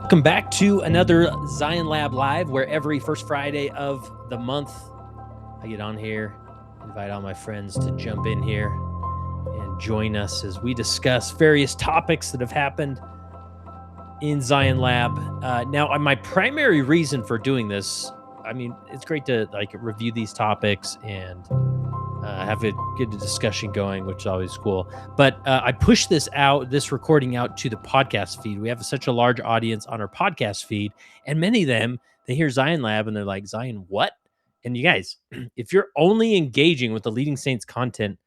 Welcome back to another Zion Lab Live, where every first Friday of the month I get on here, invite all my friends to jump in here and join us as we discuss various topics that have happened in Zion Lab. Now, my primary reason for doing this, I mean, it's great to review these topics and have a good discussion going, which is always cool. But I push this recording out to the podcast feed. We have such a large audience on our podcast feed, and many of them, they hear Zion Lab and they're like, Zion, what? And you guys, if you're only engaging with the Leading Saints content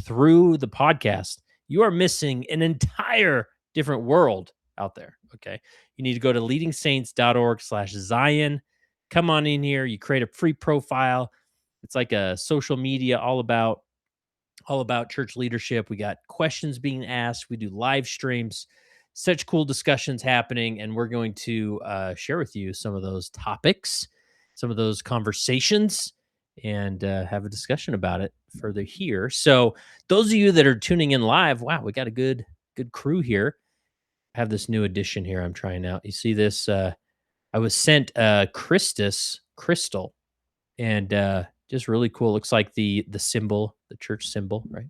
through the podcast, you are missing an entire different world out there. Okay. You need to go to leadingsaints.org/Zion. Come on in here. You create a free profile. It's like a social media all about church leadership. We got questions being asked. We do live streams, such cool discussions happening, and we're going to share with you some of those topics, some of those conversations, and have a discussion about it further here. So those of you that are tuning in live, wow, we got a good crew here. I have this new addition here I'm trying out. You see this? I was sent crystal, and just really cool. Looks like the symbol, the church symbol, right?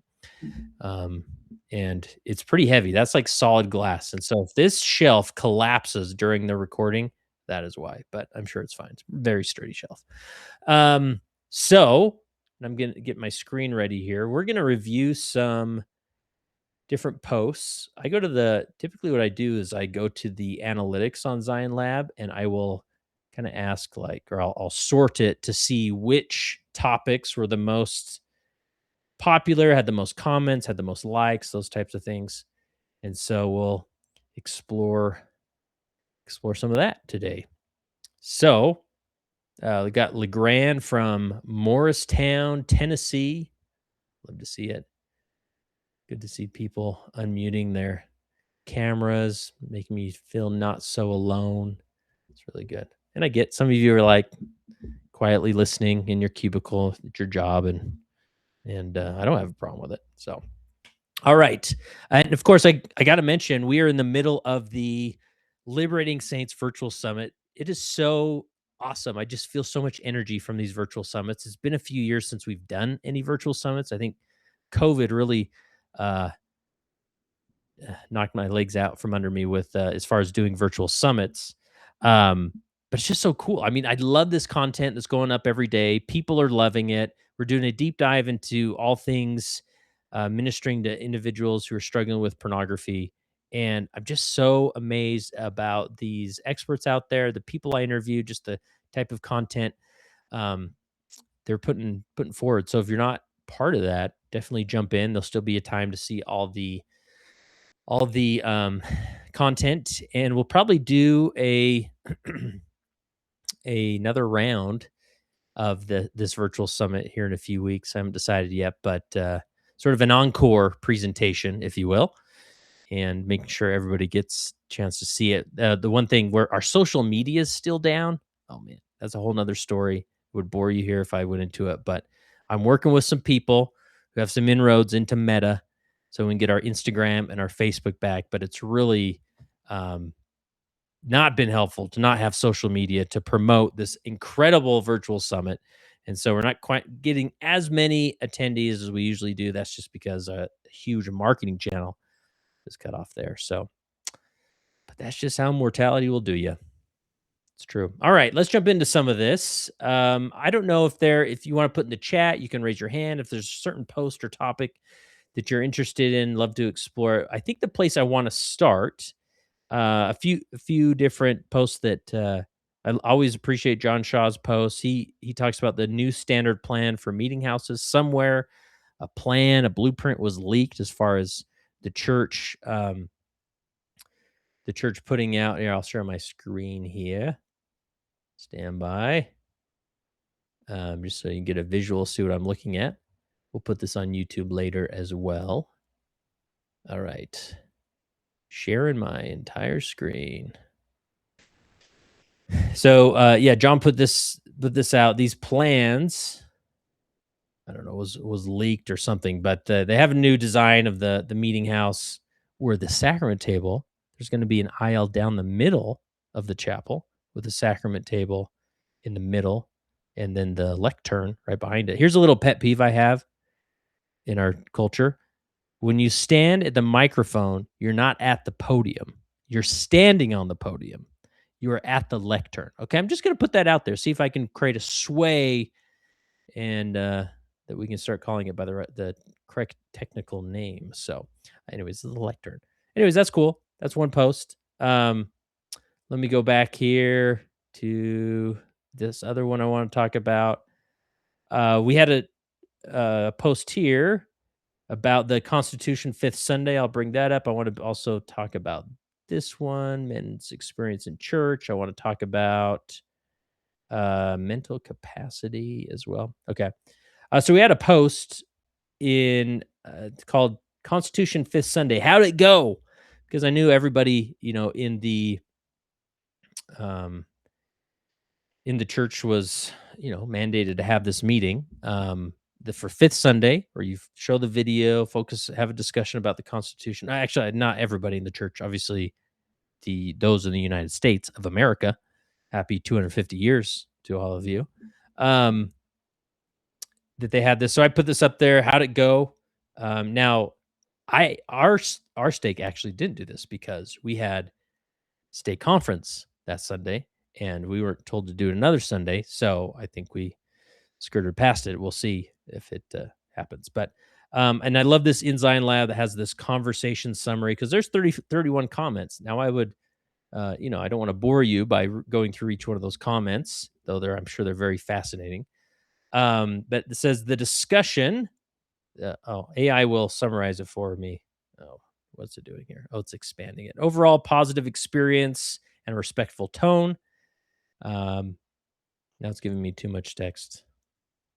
And it's pretty heavy. That's like solid glass. And so if this shelf collapses during the recording, that is why. But I'm sure it's fine. It's a very sturdy shelf. So I'm going to get my screen ready here. We're going to review some different posts. Typically what I do is I go to the analytics on Zion Lab, and I will kind of ask I'll sort it to see which topics were the most popular, had the most comments, had the most likes, those types of things. And so we'll explore some of that today. So we got LeGrand from Morristown, Tennessee. Love to see it. Good to see people unmuting their cameras, making me feel not so alone. It's really good. And I get some of you are like quietly listening in your cubicle at your job, and I don't have a problem with it. So, all right. And of course, I got to mention, we are in the middle of the Liberating Saints Virtual Summit. It is so awesome. I just feel so much energy from these virtual summits. It's been a few years since we've done any virtual summits. I think COVID really knocked my legs out from under me with as far as doing virtual summits. But it's just so cool. I mean, I love this content that's going up every day. People are loving it. We're doing a deep dive into all things ministering to individuals who are struggling with pornography. And I'm just so amazed about these experts out there, the people I interview, just the type of content they're putting forward. So if you're not part of that, definitely jump in. There'll still be a time to see all the content, and we'll probably do another round of this virtual summit here in a few weeks. I haven't decided yet, but sort of an encore presentation, if you will, and making sure everybody gets a chance to see it. The one thing where our social media is still down, oh man, that's a whole nother story. It would bore you here if I went into it, but I'm working with some people who have some inroads into Meta, so we can get our Instagram and our Facebook back. But it's really not been helpful to not have social media to promote this incredible virtual summit. And so we're not quite getting as many attendees as we usually do. That's just because a huge marketing channel is cut off there. So, but that's just how mortality will do you. It's true. All right, let's jump into some of this. I don't know if you want to put in the chat, you can raise your hand. If there's a certain post or topic that you're interested in, love to explore. I think the place I want to start, a few different posts that I always appreciate John Shaw's posts. He talks about the new standard plan for meeting houses. Somewhere a blueprint was leaked as far as the church putting out. Here, I'll share my screen here. Stand by. Just so you can get a visual, see what I'm looking at. We'll put this on YouTube later as well. All right. Sharing my entire screen. So John put this out. These plans, I don't know, was leaked or something, but they have a new design of the meeting house where the sacrament table, there's going to be an aisle down the middle of the chapel with a sacrament table in the middle and then the lectern right behind it. Here's a little pet peeve I have in our culture. When you stand at the microphone, you're not at the podium. You're standing on the podium. You are at the lectern. Okay, I'm just going to put that out there. See if I can create a sway and that we can start calling it by the correct technical name. So, anyways, the lectern. Anyways, that's cool. That's one post. Let me go back here to this other one I want to talk about. We had a post here about the Constitution Fifth Sunday. I'll bring that up. I want to also talk about this one, men's experience in church. I want to talk about mental capacity as well. Okay. So we had a post in called Constitution Fifth Sunday. How'd it go? Because I knew everybody, um, in the church was, mandated to have this meeting. For Fifth Sunday, where you show the video, focus, have a discussion about the Constitution. Actually, not everybody in the church, obviously, those in the United States of America. Happy 250 years to all of you. That they had this. So I put this up there. How'd it go? Now, our stake actually didn't do this because we had stake conference that Sunday, and we were told to do it another Sunday. So I think we skirted past it. We'll see if it happens. But and I love this InZion Lab that has this conversation summary because there's 31 comments. Now I would, I don't want to bore you by going through each one of those comments, though I'm sure they're very fascinating. But it says the discussion. AI will summarize it for me. Oh, what's it doing here? Oh, it's expanding it. Overall positive experience and respectful tone. Now it's giving me too much text.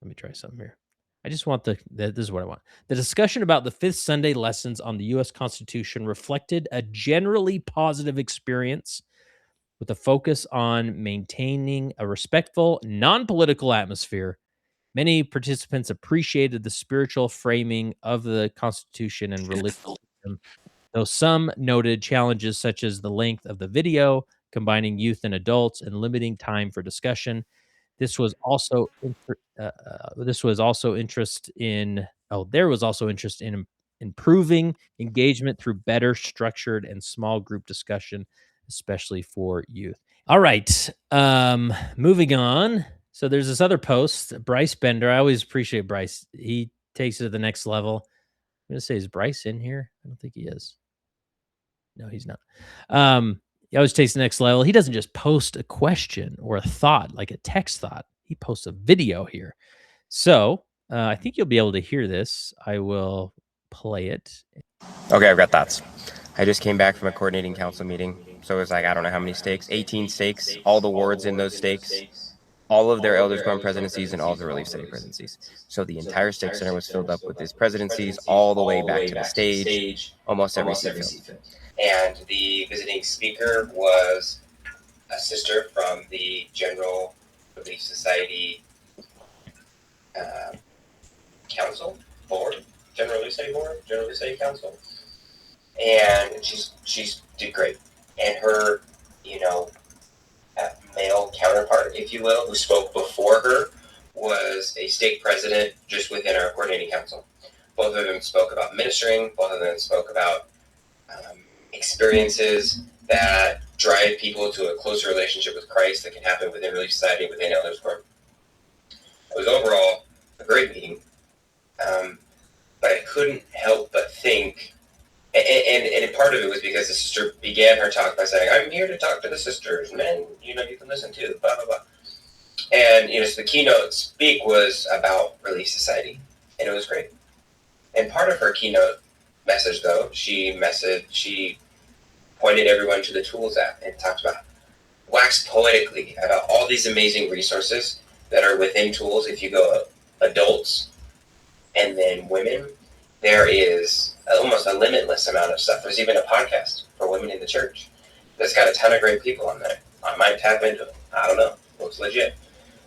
Let me try something here. I just want this is what I want. The discussion about the Fifth Sunday lessons on the U.S. Constitution reflected a generally positive experience with a focus on maintaining a respectful, non-political atmosphere. Many participants appreciated the spiritual framing of the Constitution and religion, though some noted challenges such as the length of the video, combining youth and adults, and limiting time for discussion. This was also interest in. Oh, there was also interest in improving engagement through better structured and small group discussion, especially for youth. All right, moving on. So there's this other post, Bryce Bender. I always appreciate Bryce. He takes it to the next level. I'm gonna say, is Bryce in here? I don't think he is. No, he's not. He always takes the next level. He doesn't just post a question or a thought, like a text thought. He posts a video here. So I think you'll be able to hear this. I will play it. Okay, I've got thoughts. I just came back from a coordinating council meeting. So it was like, I don't know how many stakes, 18 stakes, all the wards in those stakes, all of their elders quorum presidencies, and all of the relief city presidencies. So the entire stake center was filled up with these presidencies all the way back to the stage, almost every seat filled. And the visiting speaker was a sister from the General Relief Society Council Board, General Relief Society Board, General Relief Society Council, and she's did great. And her, male counterpart, if you will, who spoke before her, was a stake president just within our coordinating council. Both of them spoke about ministering. Both of them spoke about experiences that drive people to a closer relationship with Christ that can happen within Relief Society, within Elders Quorum. It was overall a great meeting, but I couldn't help but think, and part of it was because the sister began her talk by saying, "I'm here to talk to the sisters, men, you can listen to, blah, blah, blah." And, so the keynote speak was about Relief Society, and it was great. And part of her keynote message, though, she pointed everyone to the Tools app and talked about, wax poetically about all these amazing resources that are within Tools. If you go adults and then women, there is almost a limitless amount of stuff. There's even a podcast for women in the church that's got a ton of great people on there. I might tap into it. I don't know. Looks legit.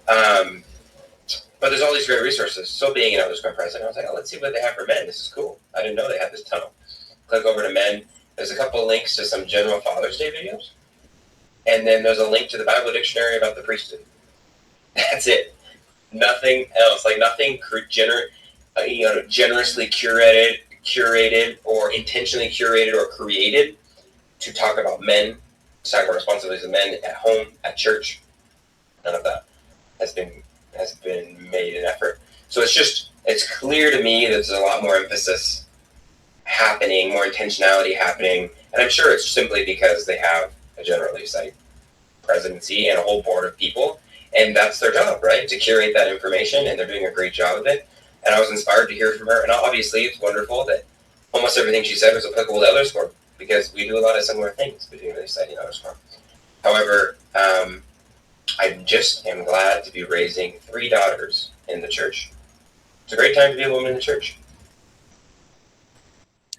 But there's all these great resources. So being an Elders Quorum president, I was like, let's see what they have for men. This is cool. I didn't know they had this tunnel. Click over to men. There's a couple of links to some General Father's Day videos. and then there's a link to the Bible dictionary about the priesthood. That's it. Nothing else. Like nothing generously curated, or intentionally curated or created to talk about men, to talk about responsibilities of men at home, at church. None of that has been made an effort. So it's clear to me that there's a lot more emphasis happening, more intentionality happening, and I'm sure it's simply because they have a generally site presidency and a whole board of people, and that's their job, right? To curate that information, and they're doing a great job of it. And I was inspired to hear from her, and obviously it's wonderful that almost everything she said was applicable to Elders Quorum, because we do a lot of similar things between Really Society and Elders Quorum. However, I just am glad to be raising 3 daughters in the church. It's a great time to be a woman in the church.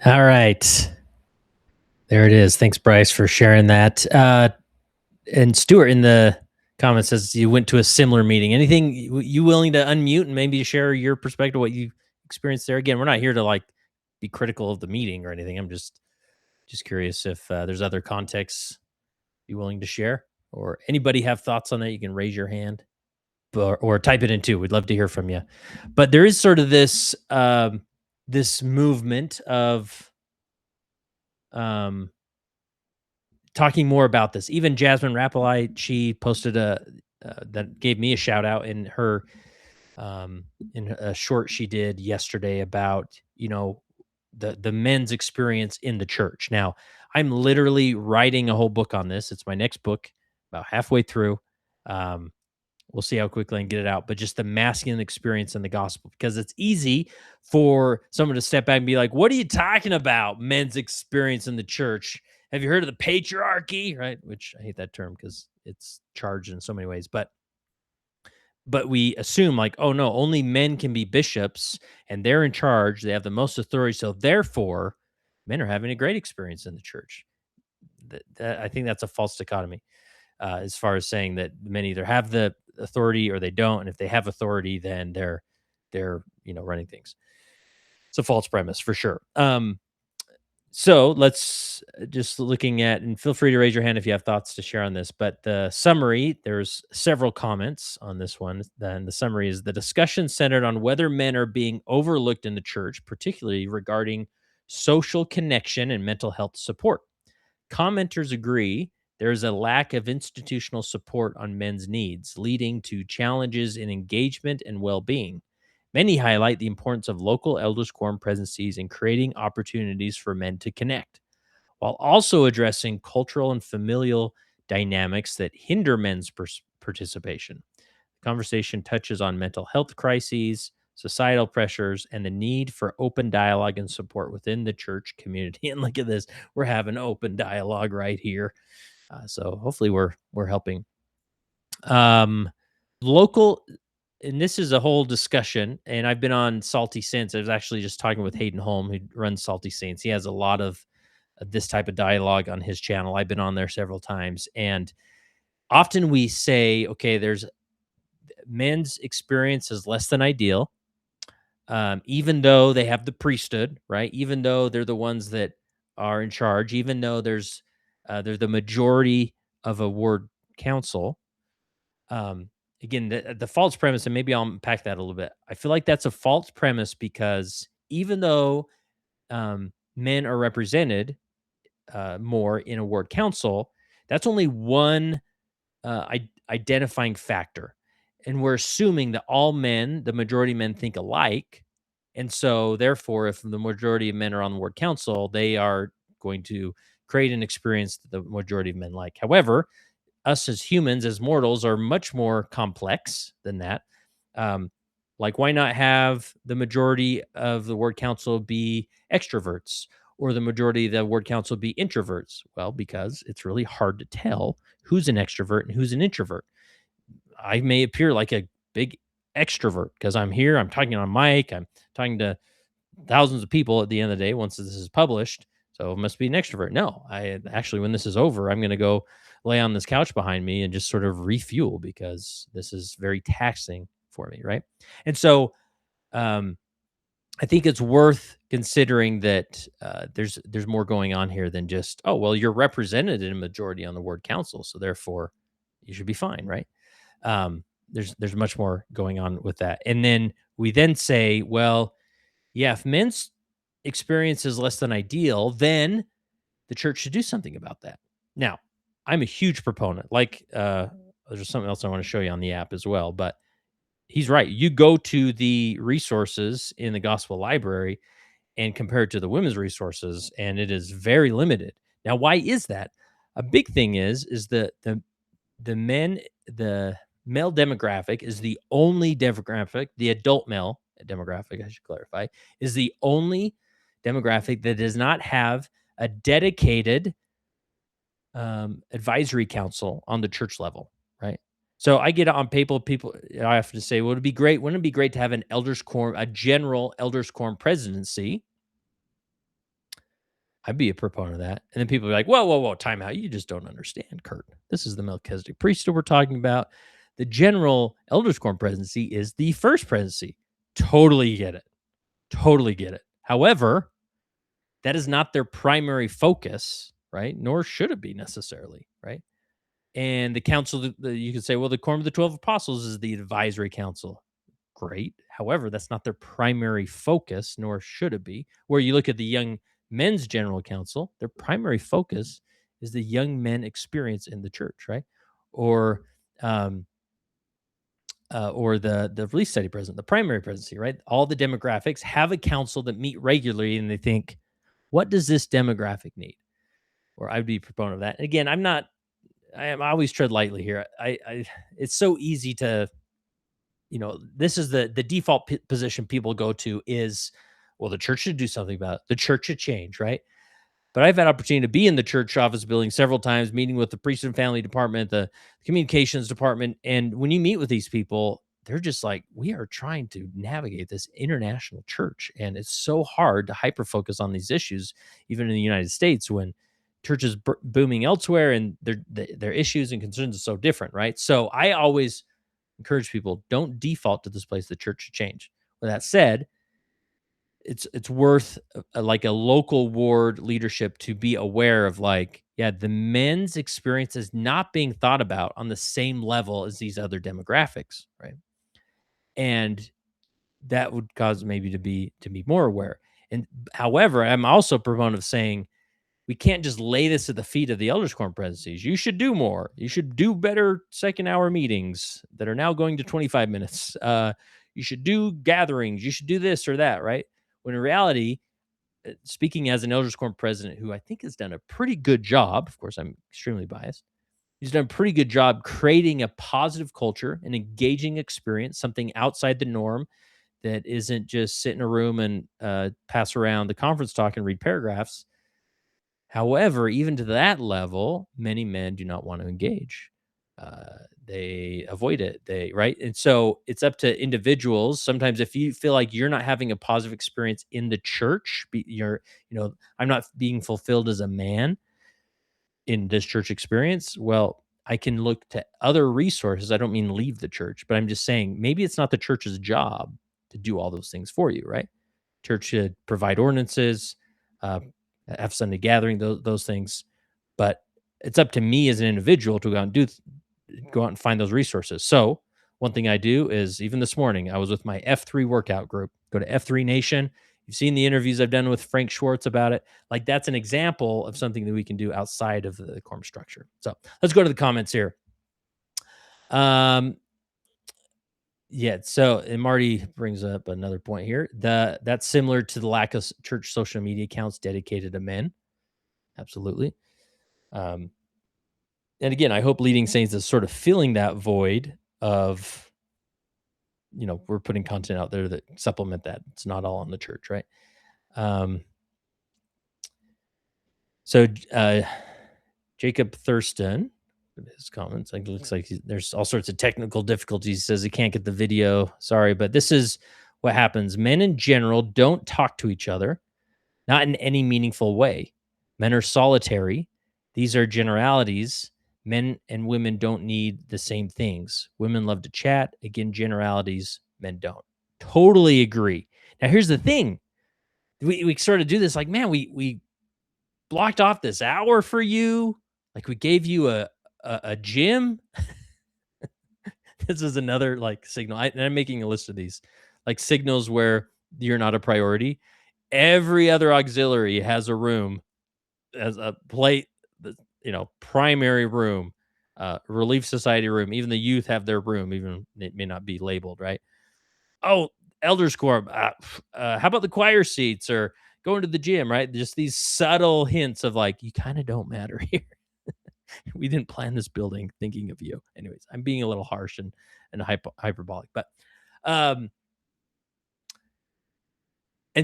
All right. There it is. Thanks, Bryce, for sharing that. And Stuart in the comments says you went to a similar meeting. Anything you willing to unmute and maybe share your perspective, what you experienced there? Again, we're not here to like be critical of the meeting or anything. I'm just curious if there's other contexts you're willing to share, or anybody have thoughts on that. You can raise your hand or type it in too. We'd love to hear from you. But there is sort of this this movement of talking more about this. Even Jasmine Rapalite, she posted that gave me a shout out in her in a short she did yesterday about the men's experience in the church. Now, I'm literally writing a whole book on this. It's my next book, about halfway through. We'll see how quickly I can get it out, but just the masculine experience in the gospel, because it's easy for someone to step back and be like, what are you talking about? Men's experience in the church. Have you heard of the patriarchy? Right. Which I hate that term because it's charged in so many ways, but we assume like, oh no, only men can be bishops and they're in charge. They have the most authority. So therefore men are having a great experience in the church. I think that's a false dichotomy. As far as saying that men either have the authority or they don't, and if they have authority, then they're running things. It's a false premise for sure. So let's just looking at, and feel free to raise your hand if you have thoughts to share on this. But the summary, there's several comments on this one. Then the summary is the discussion centered on whether men are being overlooked in the church, particularly regarding social connection and mental health support. Commenters agree there is a lack of institutional support on men's needs, leading to challenges in engagement and well being. Many highlight the importance of local elders quorum presences in creating opportunities for men to connect, while also addressing cultural and familial dynamics that hinder men's participation. The conversation touches on mental health crises, societal pressures, and the need for open dialogue and support within the church community. And look at this, we're having open dialogue right here. So hopefully we're helping. Local, and this is a whole discussion. And I've been on Salty Saints. I was actually just talking with Hayden Holm, who runs Salty Saints. He has a lot of this type of dialogue on his channel. I've been on there several times, and often we say, okay, there's men's experience is less than ideal, even though they have the priesthood, right? Even though they're the ones that are in charge, even though they're the majority of a ward council. Again, the false premise, and maybe I'll unpack that a little bit. I feel like that's a false premise because even though men are represented more in a ward council, that's only one identifying factor. And we're assuming that all men, the majority of men, think alike. And so, therefore, if the majority of men are on the ward council, they are going to create an experience that the majority of men like. However, us as humans, as mortals, are much more complex than that. Like, why not have the majority of the ward council be extroverts or the majority of the ward council be introverts? Well, because it's really hard to tell who's an extrovert and who's an introvert. I may appear like a big extrovert because I'm here, I'm talking on mic, I'm talking to thousands of people at the end of the day once this is published. So it must be an extrovert. No, I actually, when this is over, I'm going to go lay on this couch behind me and just sort of refuel because this is very taxing for me. Right. And so, I think it's worth considering that there's more going on here than just, oh, well, you're represented in a majority on the ward council, so therefore you should be fine, right? There's much more going on with that, and then we then say, well, yeah, if men's experience is less than ideal, then the church should do something about that. Now, I'm a huge proponent. There's something else I want to show you on the app as well, but he's right. You go to the resources in the gospel library and compare it to the women's resources, and it is very limited. Now, why is that? A big thing is the men the male demographic is the only demographic, the adult male demographic, I should clarify, is the only demographic that does not have a dedicated advisory council on the church level, right? So I get on people, I have to say, well, it'd be great. Wouldn't it be great to have an elders quorum, a general elders quorum presidency? I'd be a proponent of that. And then people be like, whoa, whoa, whoa, time out. You just don't understand, Kurt. This is the Melchizedek priesthood we're talking about. The general elders quorum presidency is the first presidency. Totally get it. Totally get it. However, that is not their primary focus, right? Nor should it be necessarily, right? And the council, you could say, well, the Quorum of the 12 Apostles is the advisory council. Great. However, that's not their primary focus, nor should it be. Where you look at the Young Men's General Council, their primary focus is the young men experience in the church, right? Or the release study president, the primary presidency, right? All the demographics have a council that meet regularly, and they think, what does this demographic need? Or I'd be a proponent of that. And again, I always tread lightly here. It's so easy to, this is the default position people go to is, well, the church should do something about it. The church should change, right? But I've had opportunity to be in the church office building several times, meeting with the priest and family department, the communications department. And when you meet with these people, they're just like, we are trying to navigate this international church. And it's so hard to hyper focus on these issues, even in the United States, when churches booming elsewhere and their issues and concerns are so different, right? So I always encourage people, don't default to this place. The church should change. With that said, it's worth like a local ward leadership to be aware of, like, yeah, the men's experience is not being thought about on the same level as these other demographics, right? And that would cause maybe to be more aware. And however, I'm also a proponent of saying we can't just lay this at the feet of the elders quorum presidencies. You should do more. You should do better second hour meetings that are now going to 25 minutes. You should do gatherings. You should do this or that, right? When in reality, speaking as an elders quorum president who I think has done a pretty good job, of course, I'm extremely biased. He's done a pretty good job creating a positive culture, an engaging experience, something outside the norm that isn't just sit in a room and pass around the conference talk and read paragraphs. However, even to that level, many men do not want to engage. They avoid it. Right. And so it's up to individuals. Sometimes if you feel like you're not having a positive experience in the church, I'm not being fulfilled as a man in this church experience. Well, I can look to other resources. I don't mean leave the church, but I'm just saying maybe it's not the church's job to do all those things for you, right? Church should provide ordinances, uh, have Sunday gathering, those things. But it's up to me as an individual to go out and find those resources. So one thing I do is, even this morning, I was with my F3 workout group. Go to F3 Nation. You've seen the interviews I've done with Frank Schwartz about it. Like, that's an example of something that we can do outside of the quorum structure. So let's go to the comments here. Yeah, so and Marty brings up another point here. That's similar to the lack of church social media accounts dedicated to men. Absolutely. And again, I hope Leading Saints is sort of filling that void of, we're putting content out there that supplement that. It's not all on the church, right? So Jacob Thurston, his comments, like, it looks like there's all sorts of technical difficulties. He says he can't get the video. Sorry, but this is what happens. Men in general don't talk to each other, not in any meaningful way. Men are solitary. These are generalities. Men and women don't need the same things. Women love to chat. Again, generalities, men don't. Totally agree. Now, here's the thing. We sort of do this like, man, we blocked off this hour for you. Like we gave you a gym. This is another like signal. And I'm making a list of these like signals where you're not a priority. Every other auxiliary has a room as a plate, primary room, relief society room. Even the youth have their room, even it may not be labeled, right? Oh, elders quorum. How about the choir seats or going to the gym, right? Just these subtle hints of like, you kind of don't matter here. We didn't plan this building thinking of you. Anyways, I'm being a little harsh and hyperbolic, but and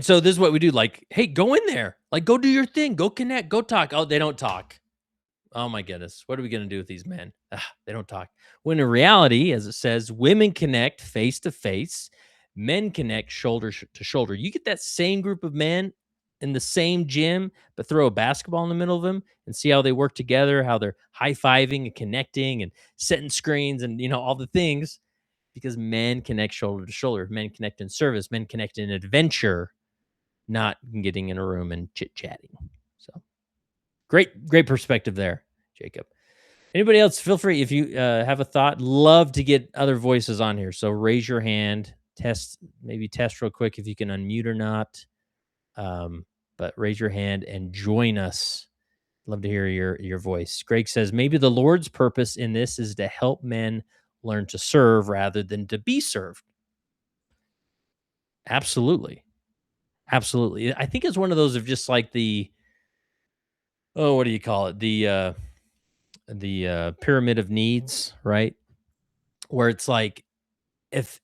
so this is what we do. Like, hey, go in there. Like, go do your thing. Go connect. Go talk. Oh, they don't talk. Oh my goodness. What are we going to do with these men? They don't talk. When in reality, as it says, women connect face to face, men connect shoulder to shoulder. You get that same group of men in the same gym, but throw a basketball in the middle of them and see how they work together, how they're high-fiving and connecting and setting screens and, all the things, because men connect shoulder to shoulder. Men connect in service. Men connect in adventure, not getting in a room and chit-chatting. So great perspective there, Jacob. Anybody else, feel free if you have a thought. Love to get other voices on here. So raise your hand, test real quick if you can unmute or not. But raise your hand and join us. Love to hear your voice. Greg says, maybe the Lord's purpose in this is to help men learn to serve rather than to be served. Absolutely. Absolutely. I think it's one of those of just like what do you call it? The pyramid of needs, right? Where it's like, if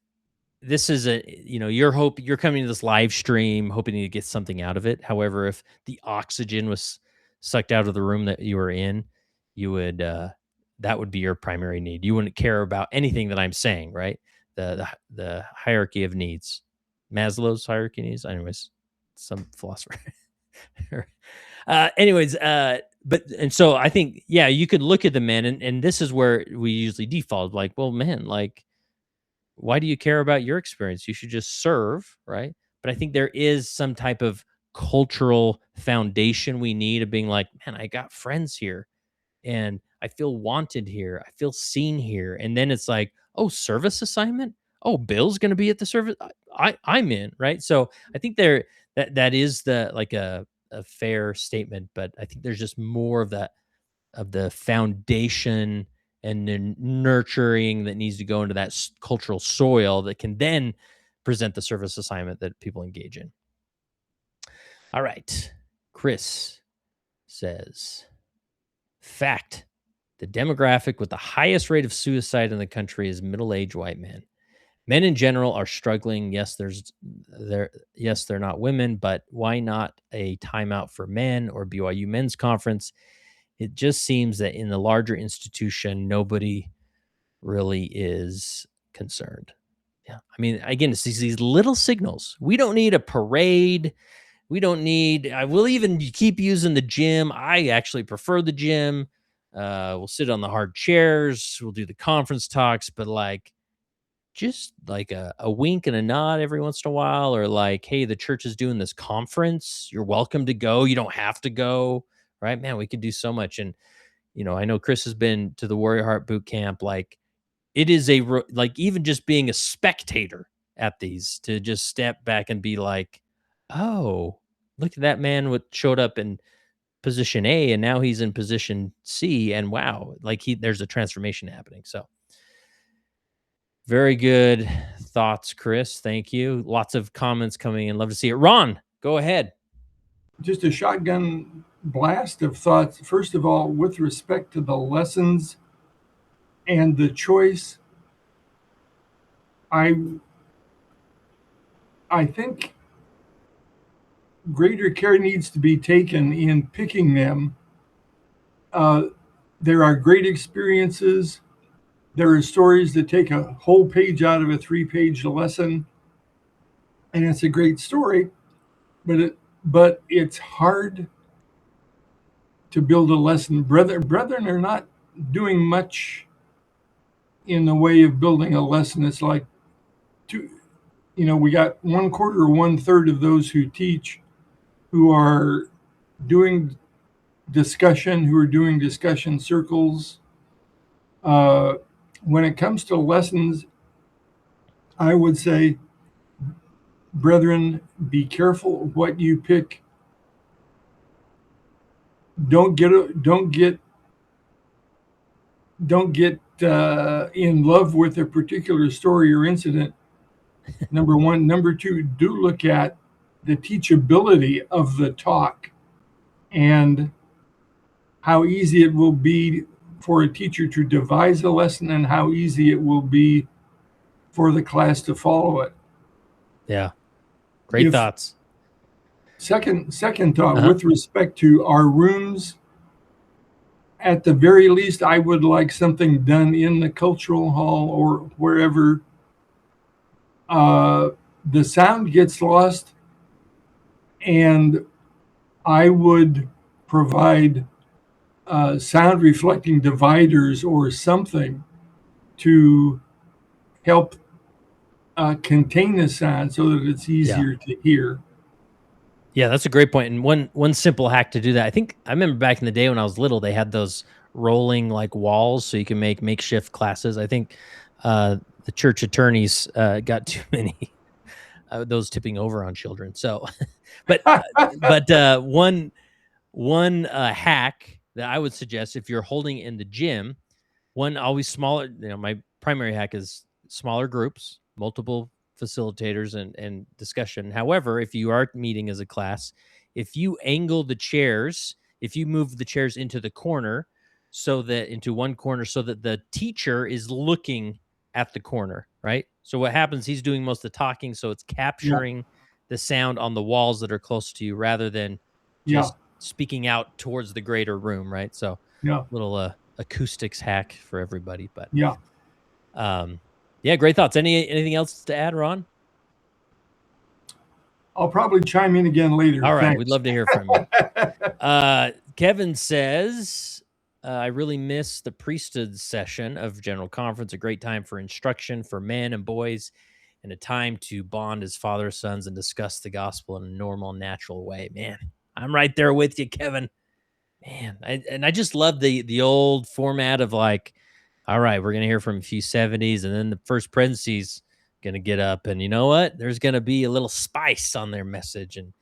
this is you're coming to this live stream hoping to get something out of it. However, if the oxygen was sucked out of the room that you were in, you would that would be your primary need. You wouldn't care about anything that I'm saying, right? The hierarchy of needs, Maslow's hierarchy of needs. Anyways, some philosopher. And so I think, you could look at the men, and this is where we usually default, like, well, man, like, why do you care about your experience? You should just serve, right? But I think there is some type of cultural foundation we need of being like, man, I got friends here and I feel wanted here. I feel seen here. And then it's like, oh, service assignment. Oh, Bill's going to be at the service. I'm in, right? So I think that is the like a fair statement, but I think there's just more of the foundation and the nurturing that needs to go into that cultural soil that can then present the service assignment that people engage in. All right. Chris says, fact, the demographic with the highest rate of suicide in the country is middle-aged white men. Men in general are struggling. Yes, they're not women, but why not a timeout for men or BYU men's conference? It just seems that in the larger institution, nobody really is concerned. Yeah. I mean, again, it's these little signals. We don't need a parade. I will even keep using the gym. I actually prefer the gym. We'll sit on the hard chairs. We'll do the conference talks, but like, just like a wink and a nod every once in a while, or like, hey, the church is doing this conference. You're welcome to go. You don't have to go. Right, man, we could do so much. And, I know Chris has been to the Warrior Heart boot camp. Like, it is like even just being a spectator at these, to just step back and be like, oh, look at that man showed up in position A and now he's in position C. And wow, like there's a transformation happening. So very good thoughts, Chris. Thank you. Lots of comments coming in. Love to see it. Ron, go ahead. Just a shotgun blast of thoughts. First of all, with respect to the lessons and the choice, I think greater care needs to be taken in picking them. There are great experiences. There are stories that take a whole page out of a 3-page lesson, and it's a great story, but it's hard to build a lesson. Brethren are not doing much in the way of building a lesson. It's like we got 1/4 or 1/3 of those who teach who are doing who are doing discussion circles. When it comes to lessons, I would say, brethren, be careful what you pick. Don't get in love with a particular story or incident. Number one. Number two, do look at the teachability of the talk and how easy it will be for a teacher to devise a lesson and how easy it will be for the class to follow it. Yeah. Great thoughts. Second thought, with respect to our rooms, at the very least, I would like something done in the cultural hall or wherever. The sound gets lost, and I would provide sound reflecting dividers or something to help contain the sound so that it's easier to hear. Yeah, that's a great point. And one simple hack to do that. I remember back in the day when I was little, they had those rolling like walls so you can make makeshift classes. I think the church attorneys got too many those tipping over on children. So, but one hack that I would suggest if you're holding in the gym, one always smaller. My primary hack is smaller groups, multiple facilitators and discussion. However, if you are meeting as a class, if you angle the chairs, if you move the chairs into the corner, into one corner, so that the teacher is looking at the corner, right? So what happens? He's doing most of the talking, so it's capturing the sound on the walls that are close to you, rather than just speaking out towards the greater room, right? So, little acoustics hack for everybody, but great thoughts. Anything else to add, Ron? I'll probably chime in again later. All right. Thanks. We'd love to hear from you. Kevin says, I really miss the priesthood session of General Conference, a great time for instruction for men and boys, and a time to bond as father sons and discuss the gospel in a normal, natural way. Man, I'm right there with you, Kevin. Man, I just love the old format of like, all right, we're going to hear from a few 70s, and then the first presidency's going to get up, and you know what? There's going to be a little spice on their message. And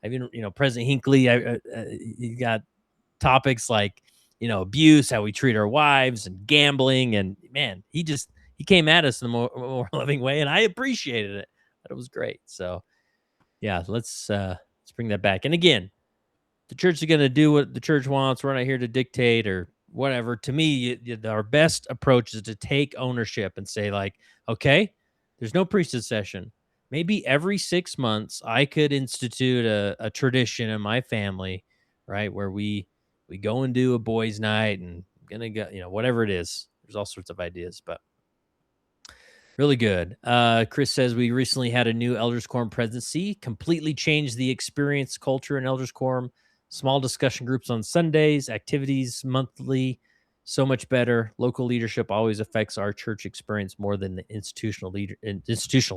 I mean, President Hinckley, he got topics like, abuse, how we treat our wives, and gambling, and man, he came at us in a more loving way, and I appreciated it. But it was great. So, yeah, let's bring that back. And again, the church is going to do what the church wants. We're not here to dictate or whatever. To me, our best approach is to take ownership and say, like, okay, there's no priesthood session. Maybe every 6 months I could institute a tradition in my family, right, where we go and do a boys' night and gonna go, whatever it is. There's all sorts of ideas, but really good. Chris says we recently had a new Elders Quorum presidency, completely changed the experience culture in Elders Quorum. Small discussion groups on Sundays, activities monthly, so much better. Local leadership always affects our church experience more than the institutional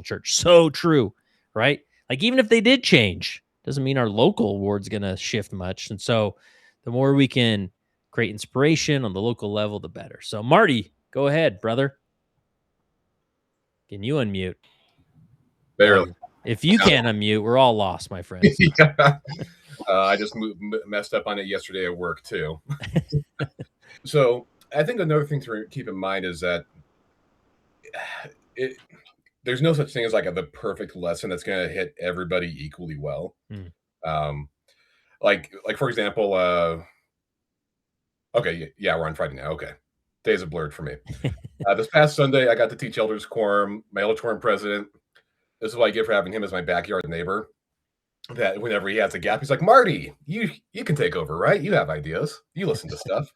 church. So true, right? Like even if they did change, doesn't mean our local ward's going to shift much. And so the more we can create inspiration on the local level, the better. So Marty, go ahead, brother. Can you unmute? Barely. If you can't unmute, we're all lost, my friends. I just messed up on it yesterday at work too. So I think another thing to keep in mind is that there's no such thing as like the perfect lesson that's going to hit everybody equally well. Like for example, okay, yeah, we're on Friday now. Okay, days are blurred for me. This past Sunday, I got to teach Elders Quorum, my Elders Quorum president. This is what I get for having him as my backyard neighbor. That whenever he has a gap, he's like, Marty, you can take over, right? You have ideas. You listen to stuff.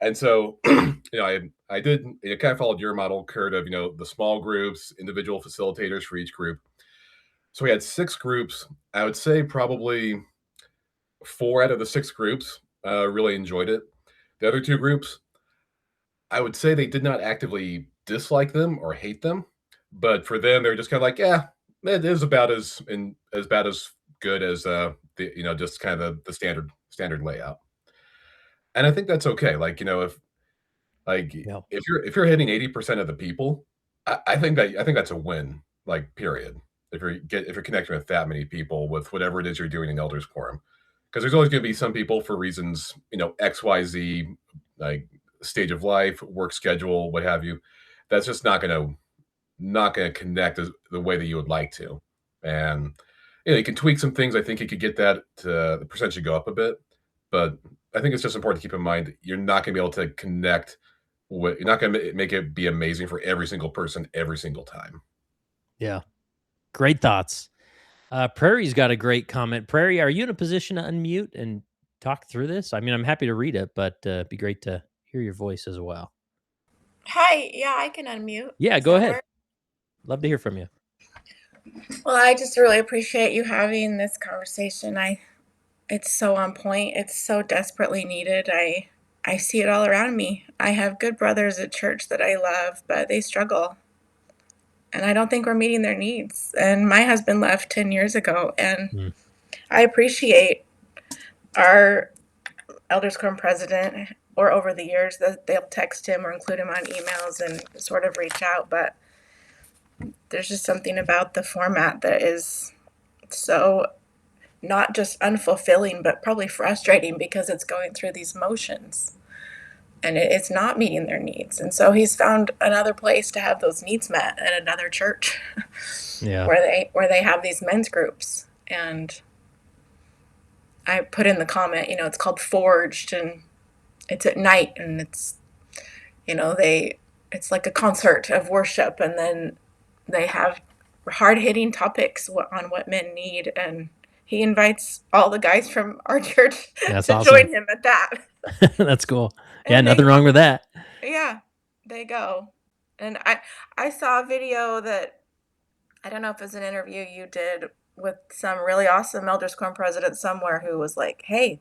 And so, I did, it kind of followed your model, Kurt, of, the small groups, individual facilitators for each group. So we had 6 groups. I would say probably 4 out of the 6 groups really enjoyed it. The other 2 groups, I would say they did not actively dislike them or hate them, But for them, they're just kind of like, yeah, it is about as bad as good as the just kind of the standard layout. And I think that's okay. Like, if like Yeah. if you're hitting 80% of the people, I think that's a win. Like, period. If you're connecting with that many people with whatever it is you're doing in Elders Quorum, because there's always going to be some people for reasons X, Y, Z, like stage of life, work schedule, what have you. That's just not going to connect the way that you would like to. And you can tweak some things. I think you could get that the percentage to go up a bit, but I think it's just important to keep in mind you're not going to be able to connect. You're not going to make it be amazing for every single person every single time. Yeah. Great thoughts. Prairie's got a great comment. Prairie, are you in a position to unmute and talk through this? I mean, I'm happy to read it, but it'd be great to hear your voice as well. Hi, yeah, I can unmute. Yeah, Does go that ahead. work? Love to hear from you. Well, I just really appreciate you having this conversation. It's so on point. It's so desperately needed. I see it all around me. I have good brothers at church that I love, but they struggle. And I don't think we're meeting their needs. And my husband left 10 years ago, and I appreciate our Elders Quorum president, or over the years that they'll text him or include him on emails and sort of reach out, but there's just something about the format that is so not just unfulfilling, but probably frustrating because it's going through these motions and it's not meeting their needs. And so he's found another place to have those needs met at another church. Yeah. where they have these men's groups. And I put in the comment, it's called Forged, and it's at night, and it's it's like a concert of worship, and then they have hard-hitting topics on what men need, and he invites all the guys from our church That's to awesome. join him at that. That's cool. Yeah, And nothing wrong with that. Yeah, they go. And I saw a video that, I don't know if it was an interview you did with some really awesome Elders Quorum president somewhere, who was like, hey,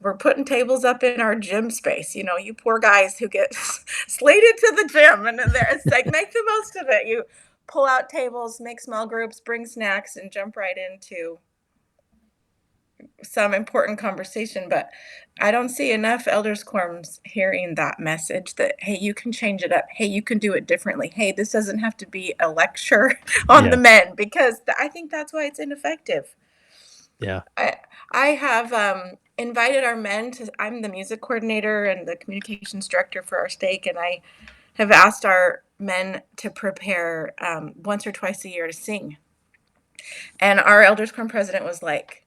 we're putting tables up in our gym space. You poor guys who get slated to the gym, and it's like, make the most of it. You pull out tables, make small groups, bring snacks, and jump right into some important conversation. But I don't see enough Elders Quorums hearing that message that, hey, you can change it up. Hey, you can do it differently. Hey, this doesn't have to be a lecture on the men, because I think that's why it's ineffective. Yeah. I have invited our men to, I'm the music coordinator and the communications director for our stake, and I have asked our men to prepare once or twice a year to sing. And our Elders Quorum president was like,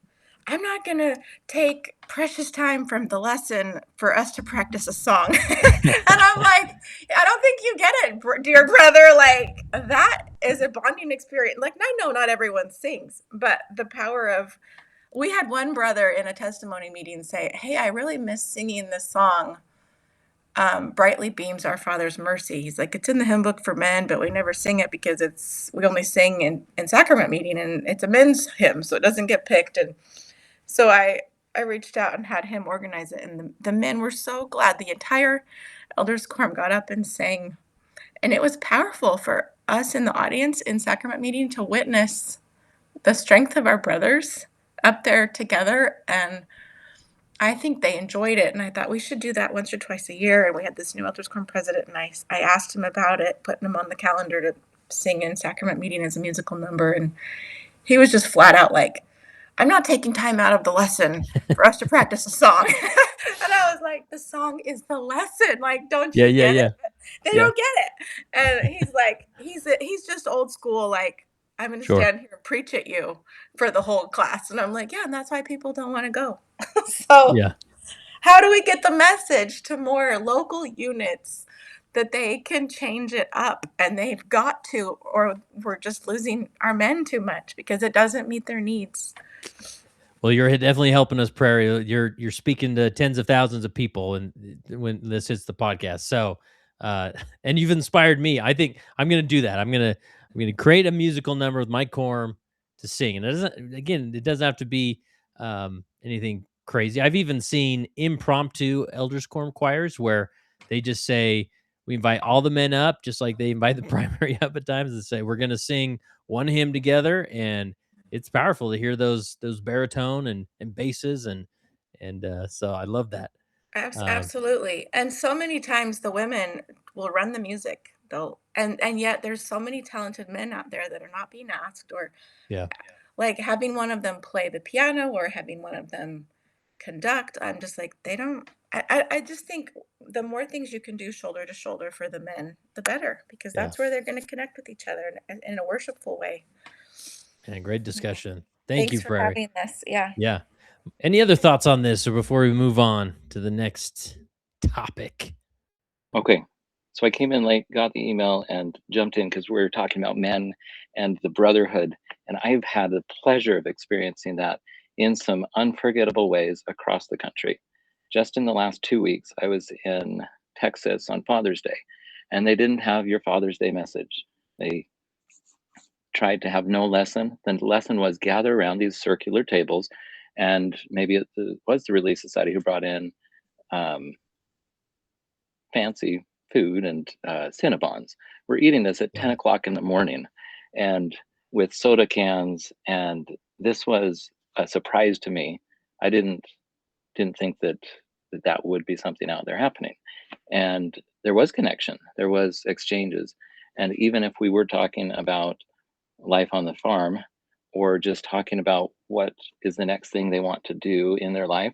I'm not going to take precious time from the lesson for us to practice a song. And I'm like, I don't think you get it, dear brother. Like, that is a bonding experience. Like, I know not everyone sings, but the power of, we had one brother in a testimony meeting say, hey, I really miss singing this song, Brightly Beams Our Father's Mercy. He's like, it's in the hymn book for men, but we never sing it because we only sing in sacrament meeting, and it's a men's hymn, so it doesn't get picked. And so I reached out and had him organize it, and the men were so glad. The entire Elders Quorum got up and sang, and it was powerful for us in the audience in sacrament meeting to witness the strength of our brothers up there together. And I think they enjoyed it, and I thought we should do that once or twice a year. And we had this new Elders Quorum president, and I asked him about it, putting him on the calendar to sing in sacrament meeting as a musical number, and he was just flat out like, I'm not taking time out of the lesson for us to practice a song. And I was like, the song is the lesson. Like, don't you get it? They don't get it. And he's like, he's just old school. Like, I'm going to stand here and preach at you for the whole class. And I'm like, yeah, and that's why people don't want to go. So how do we get the message to more local units that they can change it up? And they've got to, or we're just losing our men too much because it doesn't meet their needs. Well, you're definitely helping us, Prairie. You're speaking to tens of thousands of people, and when this hits the podcast. So, and you've inspired me. I think I'm going to do that. I'm going to create a musical number with my quorum to sing, and it doesn't have to be anything crazy. I've even seen impromptu Elders Quorum choirs where they just say, We invite all the men up, just like they invite the primary up at times, and say, we're going to sing one hymn together. And it's powerful to hear those baritone and basses. So I love that. Absolutely. And so many times the women will run the music. And yet there's so many talented men out there that are not being asked, or Yeah. like having one of them play the piano or having one of them conduct. I'm just like, they don't. I just think the more things you can do shoulder to shoulder for the men, the better, because Yeah. that's where they're going to connect with each other in a worshipful way. And great discussion. Thank you, Thanks for Prairie. having this. Yeah. Yeah. Any other thoughts on this, or before we move on to the next topic? Okay. So I came in late, got the email, and jumped in because we were talking about men and the brotherhood. And I've had the pleasure of experiencing that in some unforgettable ways across the country. Just in the last 2 weeks, I was in Texas on Father's Day, and they didn't have your Father's Day message. They tried to have no lesson. The lesson was gather around these circular tables, and maybe it was the Relief Society who brought in fancy food and Cinnabons. We're eating this at 10 o'clock in the morning, and with soda cans. And this was a surprise to me. I didn't think that would be something out there happening. And there was connection, there was exchanges. And even if we were talking about life on the farm, or just talking about what is the next thing they want to do in their life,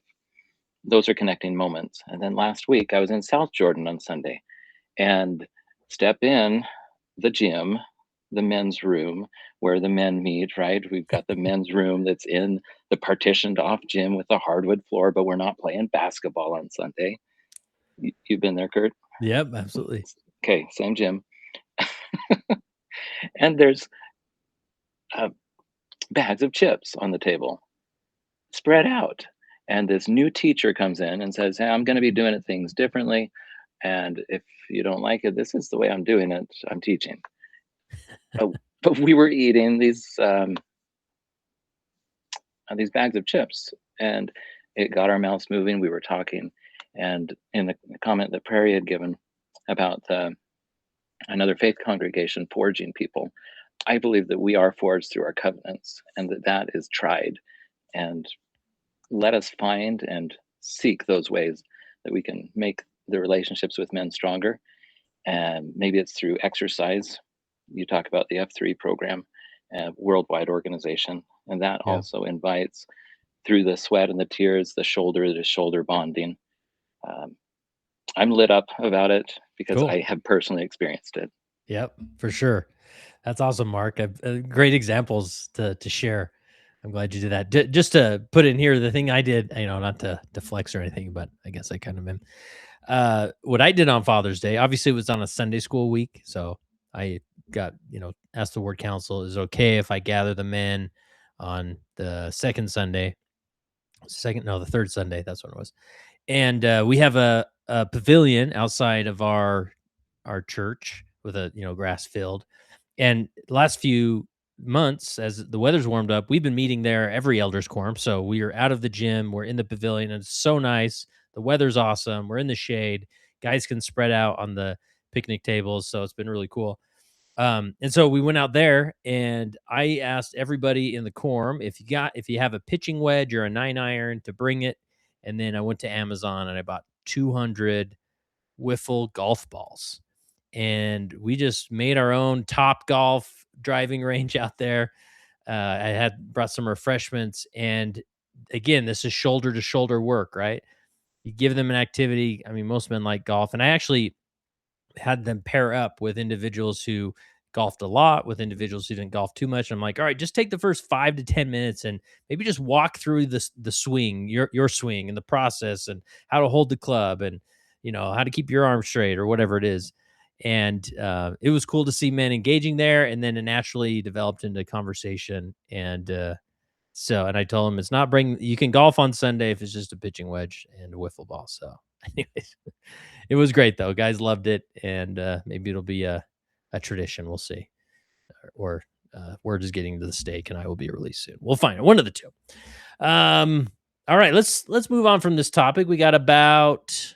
those are connecting moments. And then last week I was in South Jordan on Sunday, and step in the gym, the men's room where the men meet, right? We've got the men's room that's in the partitioned off gym with a hardwood floor, but we're not playing basketball on Sunday. You've been there, Kurt? Yep, absolutely. Okay, same gym. And there's bags of chips on the table, spread out. And this new teacher comes in and says, hey, I'm going to be doing things differently. And if you don't like it, this is the way I'm doing it. I'm teaching. But we were eating these bags of chips, and it got our mouths moving. We were talking, and in the comment that Prairie had given about another faith congregation forging people, I believe that we are forged through our covenants, and that is tried. And let us find and seek those ways that we can make the relationships with men stronger. And maybe it's through exercise. You talk about the F3 program, worldwide organization, and that also invites, through the sweat and the tears, the shoulder to shoulder bonding. I'm lit up about it because Cool. I have personally experienced it. Yep, for sure. That's awesome, Mark. Great examples to share. I'm glad you did that. Just to put in here, the thing I did, not to flex or anything, but I guess I kind of am. What I did on Father's Day, obviously it was on a Sunday school week. So I got, asked the ward council, is it okay if I gather the men on the third Sunday? That's what it was. And we have a pavilion outside of our church with a, grass field. And the last few months, as the weather's warmed up, we've been meeting there every elders quorum. So we are out of the gym, we're in the pavilion, and it's so nice. The weather's awesome. We're in the shade. Guys can spread out on the picnic tables. So it's been really cool. And so we went out there, and I asked everybody in the quorum if you have a pitching wedge or a 9-iron to bring it. And then I went to Amazon and I bought 200 wiffle golf balls. And we just made our own Top Golf driving range out there. I had brought some refreshments, and again, this is shoulder to shoulder work, right? You give them an activity. I mean, most men like golf, and I actually had them pair up with individuals who golfed a lot, with individuals who didn't golf too much. I'm like, all right, just take the first 5 to 10 minutes and maybe just walk through the swing, your swing, and the process, and how to hold the club, and how to keep your arm straight, or whatever it is. And it was cool to see men engaging there, and then it naturally developed into conversation. And and I told him, you can golf on Sunday if it's just a pitching wedge and a wiffle ball. So anyways, it was great though. Guys loved it. And maybe it'll be a tradition. We'll see. Or word is getting to the stake, and I will be released soon. We'll find it. One of the two. All right, let's move on from this topic. We got about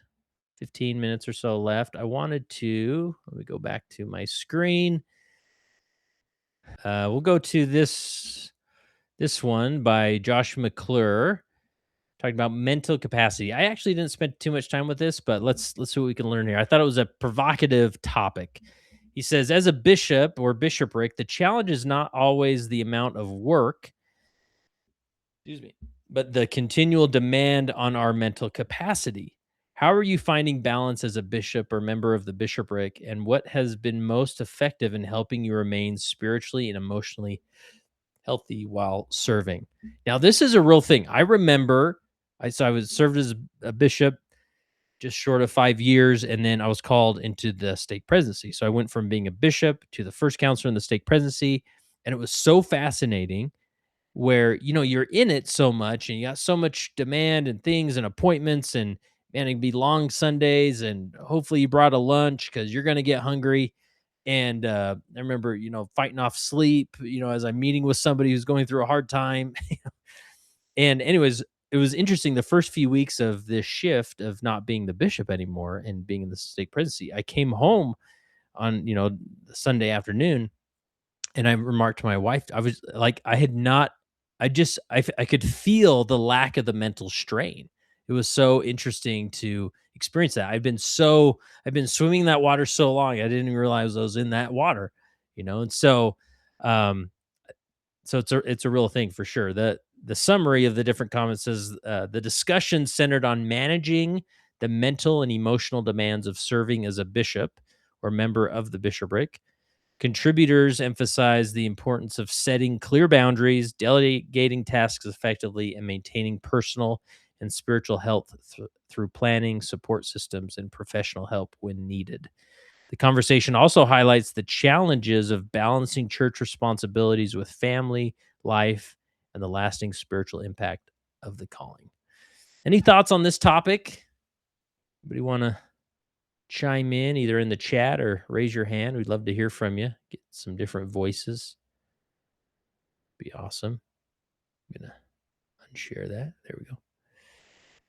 15 minutes or so left. I wanted to, let me go back to my screen. We'll go to this one by Josh McClure, talking about mental capacity. I actually didn't spend too much time with this, but let's see what we can learn here. I thought it was a provocative topic. He says, as a bishop or bishopric, the challenge is not always the amount of work, excuse me, but the continual demand on our mental capacity. How are you finding balance as a bishop or member of the bishopric, and what has been most effective in helping you remain spiritually and emotionally healthy while serving? Now, this is a real thing. I remember I was served as a bishop just short of 5 years, and then I was called into the stake presidency. So I went from being a bishop to the first counselor in the stake presidency, and it was so fascinating where, you're in it so much and you got so much demand and things and appointments, and man, it'd be long Sundays, and hopefully you brought a lunch because you're going to get hungry. And I remember, fighting off sleep, as I'm meeting with somebody who's going through a hard time. And anyways, it was interesting the first few weeks of this shift of not being the bishop anymore and being in the stake presidency. I came home on, the Sunday afternoon, and I remarked to my wife, I was like, I had not, I could feel the lack of the mental strain. It was so interesting to experience that. I've been swimming in that water so long, I didn't even realize I was in that water, and um, so it's a real thing for sure. The summary of the different comments says, the discussion centered on managing the mental and emotional demands of serving as a bishop or member of the bishopric. Contributors emphasize the importance of setting clear boundaries, delegating tasks effectively, and maintaining personal and spiritual health through planning, support systems, and professional help when needed. The conversation also highlights the challenges of balancing church responsibilities with family, life, and the lasting spiritual impact of the calling. Any thoughts on this topic? Anybody want to chime in either in the chat or raise your hand? We'd love to hear from you. Get some different voices. Be awesome. I'm going to unshare that. There we go.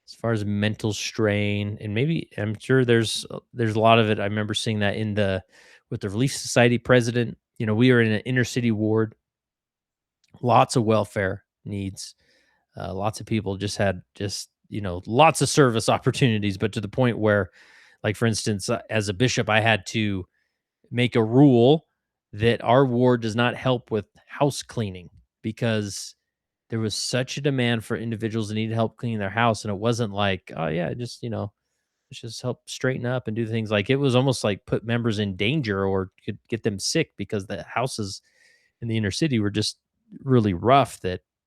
As far as mental strain, and maybe I'm sure there's a lot of it. I remember seeing that with the Relief Society president. We are in an inner city ward, lots of welfare needs, lots of people just had lots of service opportunities, but to the point where, like, for instance, as a bishop, I had to make a rule that our ward does not help with house cleaning because there was such a demand for individuals that needed help cleaning their house. And it wasn't like, oh yeah, just, let's just help straighten up and do things. Like, it was almost like put members in danger or could get them sick because the houses in the inner city were just really rough.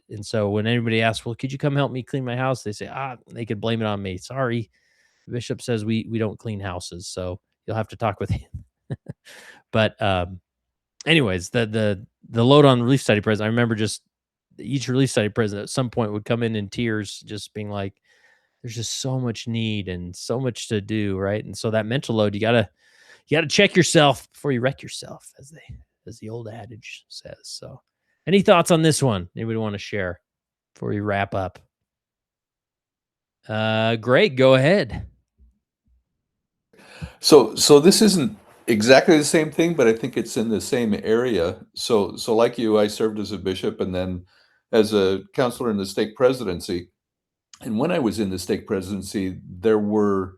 And so when anybody asks, well, could you come help me clean my house? They say, they could blame it on me. Sorry. The bishop says we don't clean houses. So you'll have to talk with him. But anyways, the load on Relief Society president, I remember just each Relief Society president at some point would come in tears, just being like, there's just so much need and so much to do, right? And so that mental load, you gotta check yourself before you wreck yourself, as the old adage says. So any thoughts on this one? Anybody want to share before we wrap up? Greg, go ahead. So this isn't exactly the same thing, but I think it's in the same area. So like you, I served as a bishop and then as a counselor in the stake presidency. And when I was in the stake presidency, there was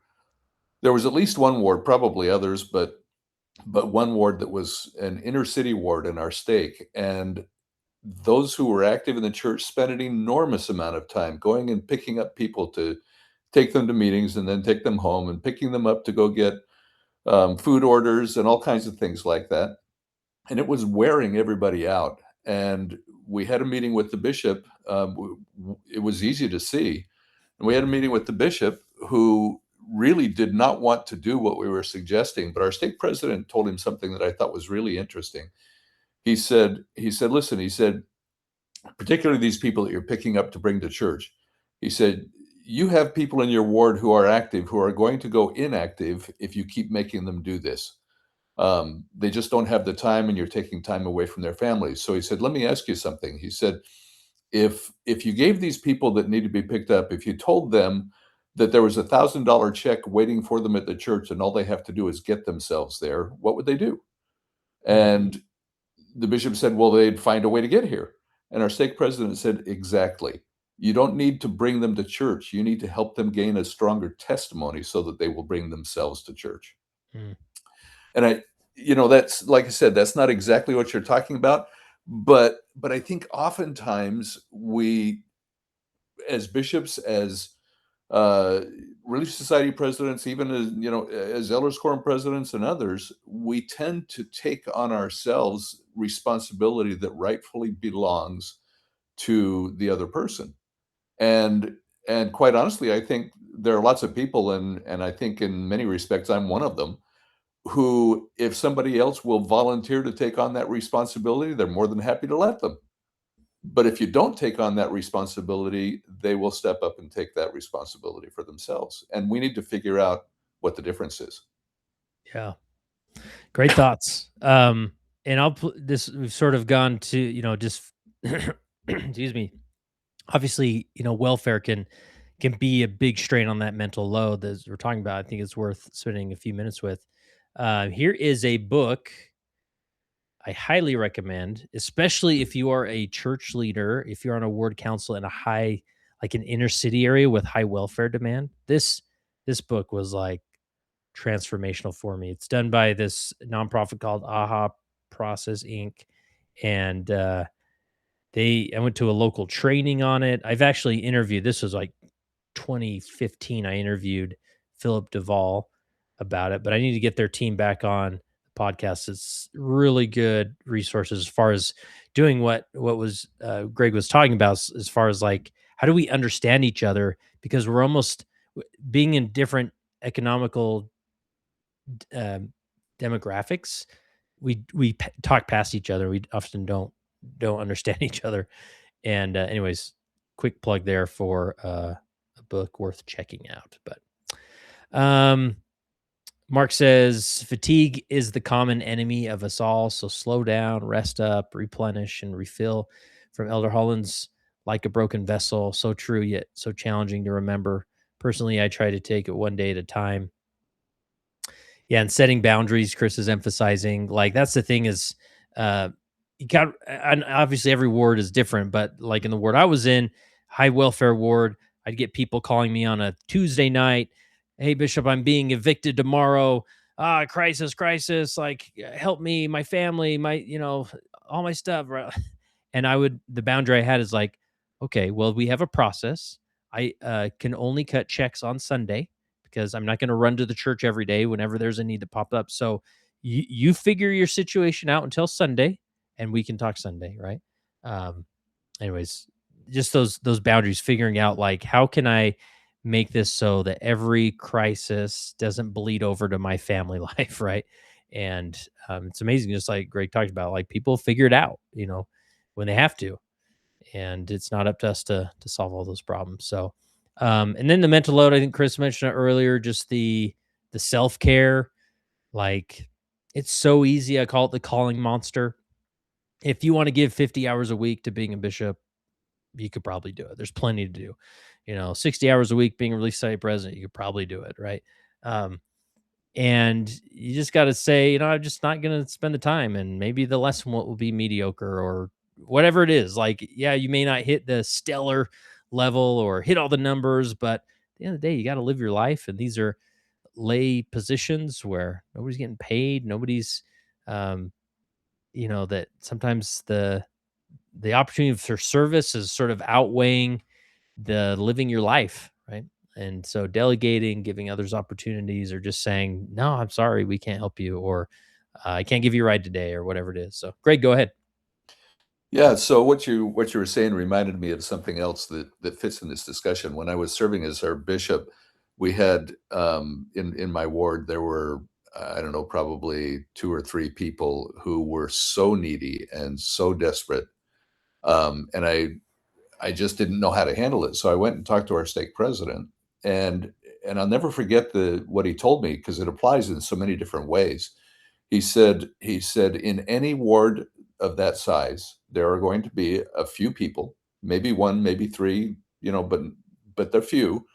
at least one ward, probably others, but one ward that was an inner city ward in our stake. And those who were active in the church spent an enormous amount of time going and picking up people to take them to meetings and then take them home, and picking them up to go get food orders and all kinds of things like that. And it was wearing everybody out. And we had a meeting with the bishop. It was easy to see. And we had a meeting with the bishop, who really did not want to do what we were suggesting. But our stake president told him something that I thought was really interesting. He said, listen, he said, particularly these people that you're picking up to bring to church, he said, you have people in your ward who are active, who are going to go inactive if you keep making them do this. They just don't have the time, and you're taking time away from their families. So he said, let me ask you something. He said, if you gave these people that need to be picked up, if you told them that there was $1,000 check waiting for them at the church and all they have to do is get themselves there, what would they do? And the bishop said, well, they'd find a way to get here. And our stake president said, exactly. You don't need to bring them to church. You need to help them gain a stronger testimony so that they will bring themselves to church. Mm. And that's, like I said, that's not exactly what you're talking about, but I think oftentimes we, as bishops, as Relief Society presidents, even as Elders Quorum presidents and others, we tend to take on ourselves responsibility that rightfully belongs to the other person. And quite honestly, I think there are lots of people, and I think in many respects, I'm one of them, who, if somebody else will volunteer to take on that responsibility, they're more than happy to let them. But if you don't take on that responsibility, they will step up and take that responsibility for themselves. And we need to figure out what the difference is. Yeah. Great thoughts. And we've sort of gone to, just, excuse me. Obviously, welfare can be a big strain on that mental load as we're talking about. I think it's worth spending a few minutes with. Here is a book I highly recommend, especially if you are a church leader, if you're on a ward council in an inner city area with high welfare demand. This book was like transformational for me. It's done by this nonprofit called AHA Process Inc. And I went to a local training on it. I've actually interviewed, this was like 2015. I interviewed Philip Duvall about it, but I need to get their team back on the podcast. It's really good resources as far as doing what was Greg was talking about, as far as like, how do we understand each other? Because we're almost being in different economical demographics. We talk past each other. We often don't understand each other. And anyways, quick plug there for a book worth checking out. But Mark says fatigue is the common enemy of us all. So slow down, rest up, replenish, and refill. From Elder Holland's Like a Broken Vessel. So true, yet so challenging to remember. Personally, I try to take it one day at a time. Yeah, and setting boundaries, Chris is emphasizing. Like, that's the thing is, you got, and obviously every ward is different, but like in the ward I was in, high welfare ward, I'd get people calling me on a Tuesday night. Hey, Bishop, I'm being evicted tomorrow. Crisis. Like, help me, my family, all my stuff. Right? And the boundary I had is like, okay, well, we have a process. I can only cut checks on Sunday, because I'm not going to run to the church every day whenever there's a need to pop up. So you figure your situation out until Sunday, and we can talk Sunday, right? Anyways, just those boundaries, figuring out like, how can I make this so that every crisis doesn't bleed over to my family life, right? And it's amazing, just like Greg talked about, like, people figure it out, when they have to, and it's not up to us to solve all those problems. So and then the mental load, I think Chris mentioned it earlier, just the self-care. Like, it's so easy. I call it the calling monster. If you want to give 50 hours a week to being a bishop, you could probably do it. There's plenty to do. 60 hours a week being a Relief Society president, you could probably do it, right? And you just got to say, I'm just not going to spend the time, and maybe the lesson will be mediocre or whatever it is. Like, yeah, you may not hit the stellar level or hit all the numbers, but at the end of the day, you got to live your life. And these are lay positions where nobody's getting paid. Nobody's, that sometimes the opportunity for service is sort of outweighing the living your life, right? And so delegating, giving others opportunities, or just saying, no, I'm sorry, we can't help you, or I can't give you a ride today, or whatever it is. So Greg, go ahead. Yeah. So what you were saying reminded me of something else that fits in this discussion. When I was serving as our bishop, we had in my ward, there were, I don't know, probably 2 or 3 people who were so needy and so desperate. And I just didn't know how to handle it. So I went and talked to our stake president, and I'll never forget what he told me, because it applies in so many different ways. He said, in any ward of that size, there are going to be a few people, maybe 1, maybe 3, but they're few,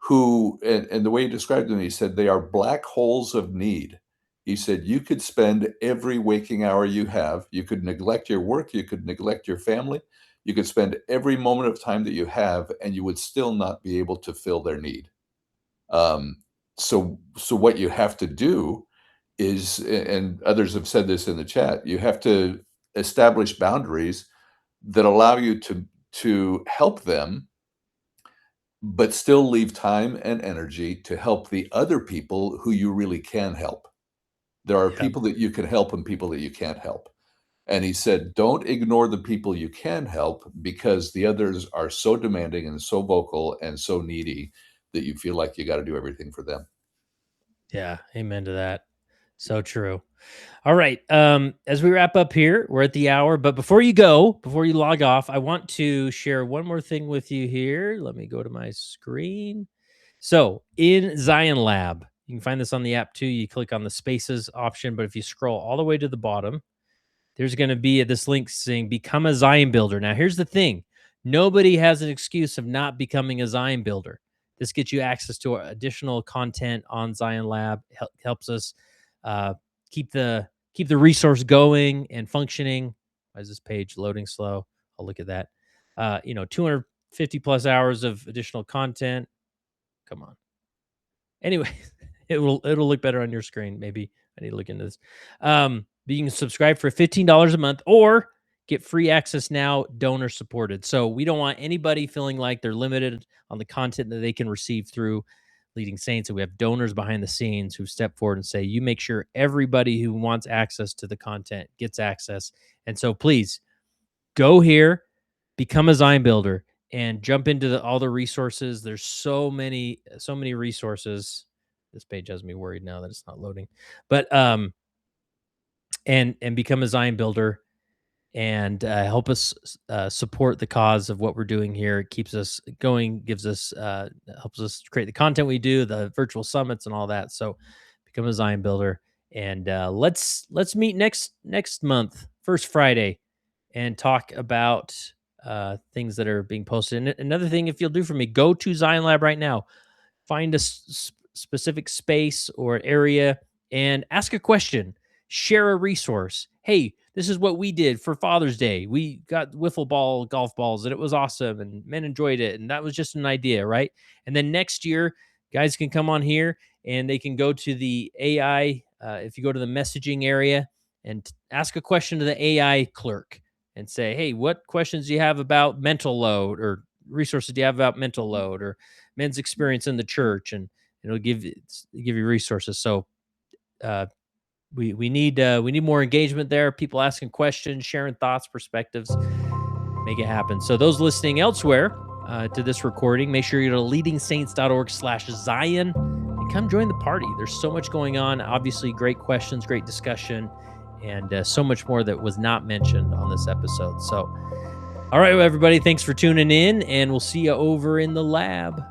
who, and the way he described them, he said, they are black holes of need. He said, you could spend every waking hour you have, you could neglect your work, you could neglect your family, you could spend every moment of time that you have, and you would still not be able to fill their need. So what you have to do is, and others have said this in the chat, you have to establish boundaries that allow you to help them, but still leave time and energy to help the other people who you really can help. There are people that you can help and people that you can't help. And he said, don't ignore the people you can help, because the others are so demanding and so vocal and so needy that you feel like you got to do everything for them. Yeah, amen to that. So true. All right. As we wrap up here, we're at the hour, but before you log off, I want to share one more thing with you here. Let me go to my screen. So in Zion Lab, you can find this on the app too. You click on the spaces option, but if you scroll all the way to the bottom, there's going to be this link saying become a Zion builder. Now, here's the thing. Nobody has an excuse of not becoming a Zion builder. This gets you access to additional content on Zion Lab. Helps us keep the resource going and functioning. Why is this page loading slow? I'll look at that. 250 plus hours of additional content. Come on. Anyway, it'll look better on your screen. Maybe I need to look into this. But you can subscribe for $15 a month or get free access now, donor supported. So we don't want anybody feeling like they're limited on the content that they can receive through Leading Saints. And we have donors behind the scenes who step forward and say, you make sure everybody who wants access to the content gets access. And so please go here, become a Zion builder, and jump into all the resources. There's so many resources. This page has me worried now that it's not loading. But and become a Zion builder and help us support the cause of what we're doing here. It keeps us going, gives us helps us create the content we do, the virtual summits and all that. So become a Zion builder, and let's meet next month, first Friday, and talk about things that are being posted. And another thing, if you'll do for me, go to Zion Lab right now, find a specific space or area and ask a question, share a resource. Hey, this is what we did for Father's Day. We got wiffle ball golf balls and it was awesome and men enjoyed it. And that was just an idea, right? And then next year, guys can come on here and they can go to the AI. If you go to the messaging area and ask a question to the AI clerk and say, hey, what questions do you have about mental load, or resources do you have about mental load or men's experience in the church? And it'll give you resources. So we need more engagement there. People asking questions, sharing thoughts, perspectives, make it happen. So those listening elsewhere to this recording, make sure you go to leadingsaints.org/Zion and come join the party. There's so much going on. Obviously, great questions, great discussion, and so much more that was not mentioned on this episode. So, all right, everybody, thanks for tuning in, and we'll see you over in the lab.